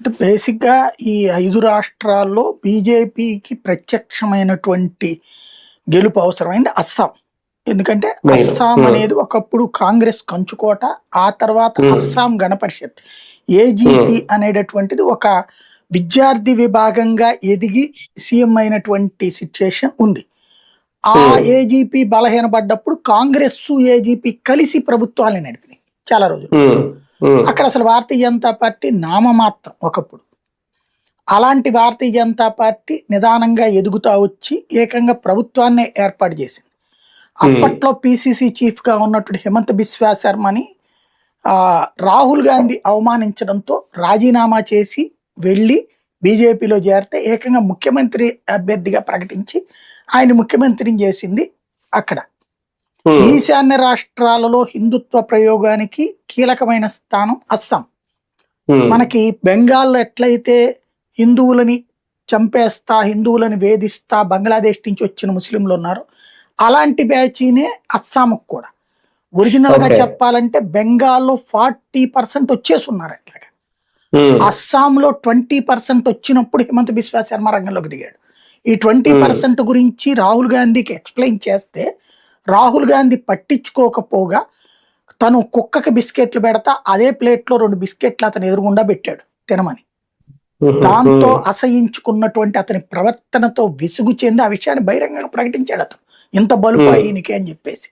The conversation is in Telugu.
అంటే బేసిక్‌గా ఈ 5 రాష్ట్రాల్లో బీజేపీకి ప్రత్యక్షమైనటువంటి గెలుపు అవసరమైంది అస్సాం. ఎందుకంటే మెయిన్. అస్సాం అనేది ఒకప్పుడు కాంగ్రెస్ కంచుకోట. ఆ తర్వాత అస్సాం గణ పరిషత్ ఏజీపీ అనేటటువంటిది ఒక విద్యార్థి విభాగంగా ఎదిగి సీఎం అయినటువంటి సిట్యుయేషన్ ఉంది. ఆ ఏజీపీ బలహీనపడ్డప్పుడు కాంగ్రెస్సు, ఏజీపీ కలిసి ప్రభుత్వాన్ని నడిపినాయి చాలా రోజులు. అక్కడ అసలు భారతీయ జనతా పార్టీ నామమాత్రం ఒకప్పుడు. అలాంటి భారతీయ జనతా పార్టీ నిదానంగా ఎదుగుతా వచ్చి ఏకంగా ప్రభుత్వాన్నే ఏర్పాటు చేసింది. అప్పట్లో పీసీసీ చీఫ్‌గా ఉన్నటువంటి హిమంత బిశ్వా శర్మని రాహుల్ గాంధీ అవమానించడంతో రాజీనామా చేసి వెళ్ళి బీజేపీలో చేరితే ఏకంగా ముఖ్యమంత్రి అభ్యర్థిగా ప్రకటించి ఆయన ముఖ్యమంత్రిని చేసింది అక్కడ. ఈశాన్య రాష్ట్రాలలో హిందుత్వ ప్రయోగానికి కీలకమైన స్థానం అస్సాం. మనకి బెంగాల్లో ఎట్లయితే హిందువులని చంపేస్తా, హిందువులని వేధిస్తా బంగ్లాదేశ్ నుంచి వచ్చిన ముస్లింలు ఉన్నారు, అలాంటి బ్యాచీనే అస్సాంకు కూడా. ఒరిజినల్గా చెప్పాలంటే బెంగాల్లో 40% వచ్చేసి ఉన్నారు అట్లాగా. అస్సాంలో 20% వచ్చినప్పుడు హిమంత బిశ్వా శర్మ రంగంలోకి దిగాడు. ఈ 20% గురించి రాహుల్ గాంధీకి ఎక్స్ప్లెయిన్ చేస్తే రాహుల్ గాంధీ పట్టించుకోకపోగా తను కుక్కకి బిస్కెట్లు పెడతా అదే ప్లేట్లో 2 బిస్కెట్లు అతను ఎదురుగుండా పెట్టాడు తినమని. దాంతో అసహించుకున్నటువంటి అతని ప్రవర్తనతో విసుగు చెంది ఆ విషయాన్ని బహిరంగంగా ప్రకటించాడు అతను. ఇంత బలుపు ఈయనకి అని చెప్పేసి.